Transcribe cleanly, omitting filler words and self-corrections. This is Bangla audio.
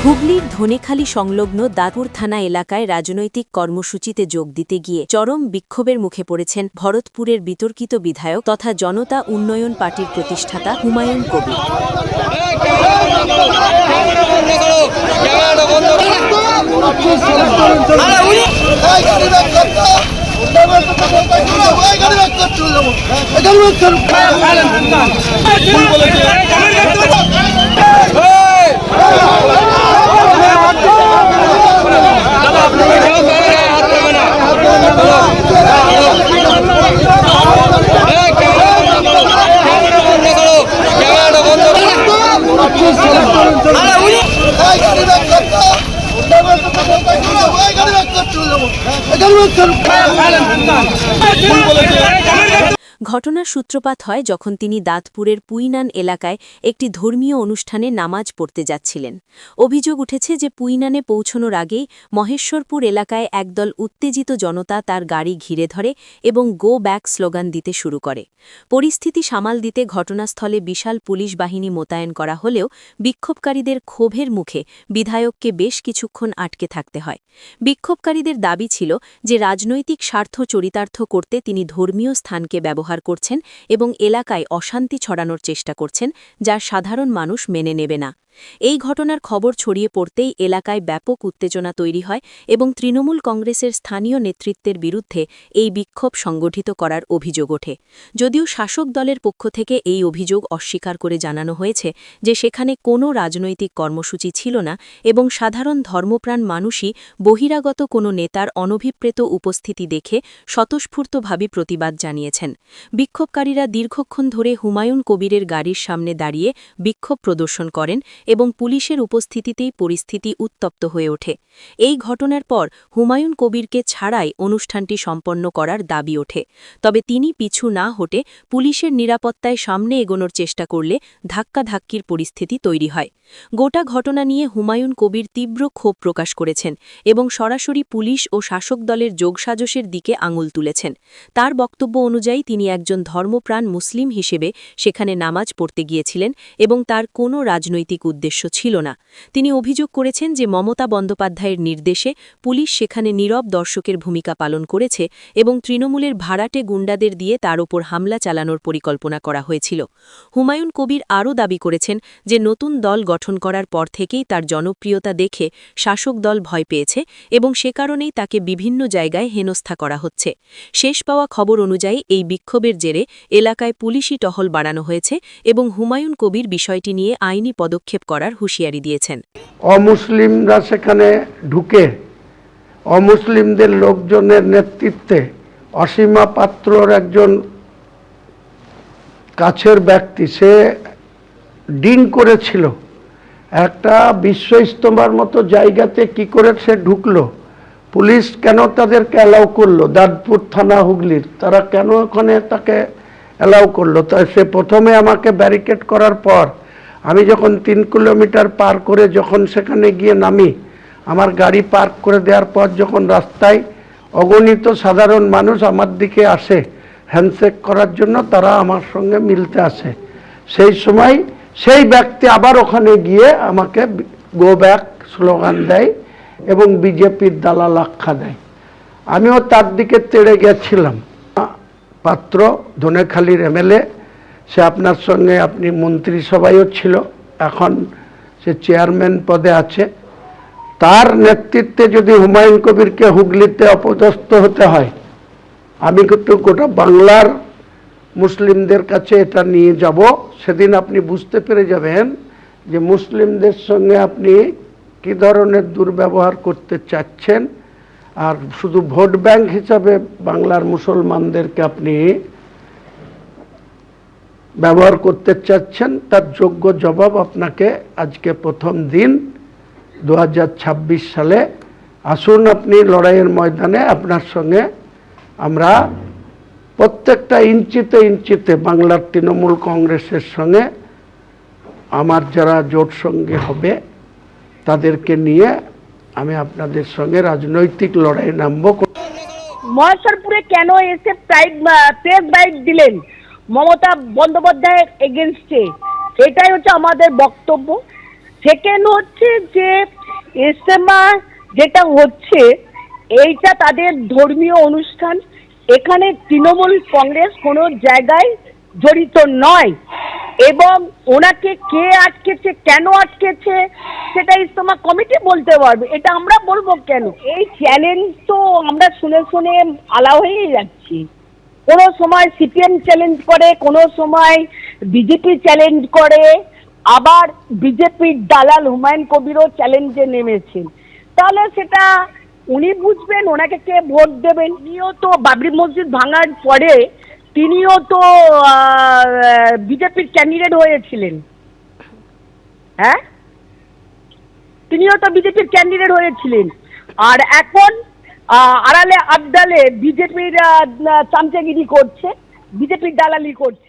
হুগলির ধনেখালি সংলগ্ন দাঁতপুর থানা এলাকায় রাজনৈতিক কর্মসূচিতে যোগ দিতে গিয়ে চরম বিক্ষোভের মুখে পড়েছেন ভরতপুরের বিতর্কিত বিধায়ক তথা জনতা উন্নয়ন পার্টির প্রতিষ্ঠাতা হুমায়ুন কবির। ঘটনার সূত্রপাত হয় যখন তিনি দাঁতপুরের পুইনান এলাকায় একটি ধর্মীয় অনুষ্ঠানে নামাজ পড়তে যাচ্ছিলেন। অভিযোগ উঠেছে যে পুইনানে পৌঁছনোর আগেই মহেশ্বরপুর এলাকায় একদল উত্তেজিত জনতা তার গাড়ি ঘিরে ধরে এবং গো ব্যাক স্লোগান দিতে শুরু করে। পরিস্থিতি সামাল দিতে ঘটনাস্থলে বিশাল পুলিশ বাহিনী মোতায়েন করা হলেও বিক্ষোভকারীদের ক্ষোভের মুখে বিধায়ককে বেশ কিছুক্ষণ আটকে থাকতে হয়। বিক্ষোভকারীদের দাবি ছিল যে রাজনৈতিক স্বার্থ চরিতার্থ করতে তিনি ধর্মীয় স্থানকে ব্যবহার করছেন এবং এলাকায় অশান্তি ছড়ানোর চেষ্টা করছেন, যা সাধারণ মানুষ মেনে নেবে না। এই ঘটনার খবর ছড়িয়ে পড়তেই এলাকায় ব্যাপক উত্তেজনা তৈরি হয় এবং তৃণমূল কংগ্রেসের স্থানীয় নেতৃত্বের বিরুদ্ধে এই বিক্ষোভ সংগঠিত করার অভিযোগ ওঠে। যদিও শাসক দলের পক্ষ থেকে এই অভিযোগ অস্বীকার করে জানানো হয়েছে যে সেখানে কোনো রাজনৈতিক কর্মসূচি ছিল না এবং সাধারণ ধর্মপ্রাণ মানুষই বহিরাগত কোনো নেতার অনভিপ্রেত উপস্থিতি দেখে স্বতঃস্ফূর্তভাবে প্রতিবাদ জানিয়েছেন। বিক্ষোভকারীরা দীর্ঘক্ষণ ধরে হুমায়ুন কবিরের গাড়ির সামনে দাঁড়িয়ে বিক্ষোভ প্রদর্শন করেন এবং পুলিশের উপস্থিতিতেই পরিস্থিতি উত্তপ্ত হয়ে ওঠে। এই ঘটনার পর হুমায়ুন কবিরকে ছাড়াই অনুষ্ঠানটি সম্পন্ন করার দাবি ওঠে। তবে তিনি পিছু না হটে পুলিশের নিরাপত্তায় সামনে এগোনোর চেষ্টা করলে ধাক্কাধাক্কির পরিস্থিতি তৈরি হয়। গোটা ঘটনা নিয়ে হুমায়ুন কবির তীব্র ক্ষোভ প্রকাশ করেছেন এবং সরাসরি পুলিশ ও শাসক দলের যোগসাজশের দিকে আঙুল তুলেছেন। তার বক্তব্য অনুযায়ী তিনি একজন ধর্মপ্রাণ মুসলিম হিসেবে সেখানে নামাজ পড়তে গিয়েছিলেন এবং তার কোনো রাজনৈতিক উদ্দেশ্য ছিল না। তিনি অভিযোগ করেছেন যে মমতা বন্দ্যোপাধ্যায়ের নির্দেশে পুলিশ সেখানে নীরব দর্শকের ভূমিকা পালন করেছে এবং তৃণমূলের ভাড়াটে গুন্ডাদের দিয়ে তার ওপর হামলা চালানোর পরিকল্পনা করা হয়েছিল। হুমায়ুন কবির আরও দাবি করেছেন যে নতুন দল গঠন করার পর থেকেই তার জনপ্রিয়তা দেখে শাসক দল ভয় পেয়েছে এবং সে কারণেই তাকে বিভিন্ন জায়গায় হেনস্থা করা হচ্ছে। শেষ পাওয়া খবর অনুযায়ী এই বিক্ষোভের জেরে এলাকায় পুলিশি টহল বাড়ানো হয়েছে এবং হুমায়ুন কবির বিষয়টি নিয়ে আইনি পদক্ষেপ করার হুঁশিয়ারি দিয়েছেন। অমুসলিমরা সেখানে ঢুকে অমুসলিমদের লোকজনের নেতৃত্বে অসীমা পাত্রর একজন কাছের ব্যক্তি, সে ডিং করেছিল একটা বিশ্ব ইজতেমার মতো জায়গাতে, কি করে সে ঢুকলো, পুলিশ কেন তাদেরকে অ্যালাউ করলো, দাঁতপুর থানা হুগলির তারা কেন ওখানে তাকে অ্যালাউ করলো। তাই সে প্রথমে আমাকে ব্যারিকেড করার পর আমি যখন 3 কিলোমিটার পার করে যখন সেখানে গিয়ে নামি, আমার গাড়ি পার্ক করে দেওয়ার পর যখন রাস্তায় অগণিত সাধারণ মানুষ আমার দিকে আসে হ্যান্ডশেক করার জন্য, তারা আমার সঙ্গে মিলতে আসে, সেই সময় সেই ব্যক্তি আবার ওখানে গিয়ে আমাকে গো ব্যাক স্লোগান দেয় এবং বিজেপির দালাল আখ্যা দেয়। আমিও তার দিকে তেড়ে গেছিলাম। পাত্র ধনেখালির এমএলএ, সে আপনার সঙ্গে আপনি মন্ত্রিসভায়ও ছিল, এখন সে চেয়ারম্যান পদে আছে। তার নেতৃত্বে যদি হুমায়ুন কবিরকে হুগলিতে অপদস্থ হতে হয়, আমি কিন্তু গোটা বাংলার মুসলিমদের কাছে এটা নিয়ে যাব। সেদিন আপনি বুঝতে পেরে যাবেন যে মুসলিমদের সঙ্গে আপনি কী ধরনের দুর্ব্যবহার করতে চাচ্ছেন, আর শুধু ভোট ব্যাংক হিসাবে বাংলার মুসলমানদেরকে আপনি ব্যবহার করতে চাচ্ছেন, তার যোগ্য জবাব আপনাকে আজকে প্রথম দিন 2026 সালে আসুন আপনি লড়াইয়ের ময়দানে, আপনার সঙ্গে আমরা প্রত্যেকটা ইঞ্চিতে ইঞ্চিতে বাংলার তৃণমূল কংগ্রেসের সঙ্গে আমার যারা জোট সঙ্গী হবে তাদেরকে নিয়ে আমি আপনাদের সঙ্গে রাজনৈতিক লড়াই নামব। মহেশ্বরপুরে কেন এসে প্রেস বাইট দিলেন মমতা বন্দ্যোপাধ্যায়ের এগেনস্টে, এটাই হচ্ছে আমাদের বক্তব্য। সেকেন্ড হচ্ছে যে ইজতেমা যেটা হচ্ছে এইটা তাদের ধর্মীয় অনুষ্ঠান, এখানে তৃণমূল কংগ্রেস কোনো জায়গায় জড়িত নয়, এবং ওনাকে কে আটকেছে, কেন আটকেছে সেটা ইজতেমা কমিটি বলতে পারবে, এটা আমরা বলবো কেন? এই চ্যালেঞ্জ তো আমরা শুনে শুনে আলা হয়েই যাচ্ছি। কোনো সময় সিপিএম চ্যালেঞ্জ করে, কোনো সময় বিজেপি চ্যালেঞ্জ করে, আবার বিজেপির দালাল হুমায়ুন কবিরও চ্যালেঞ্জে নেমেছেন। তাহলে সেটা উনি বুঝবেন, ওনাকে কে ভোট দেবেন। উনিও তো বাবরি মসজিদ ভাঙার পরে তিনিও তো বিজেপির ক্যান্ডিডেট হয়েছিলেন। হ্যাঁ, তিনিও তো বিজেপির ক্যান্ডিডেট হয়েছিলেন, আর এখন আড়ালে আবডালে বিজেপির চামচাগিরি করছে, বিজেপির দালালি করছে।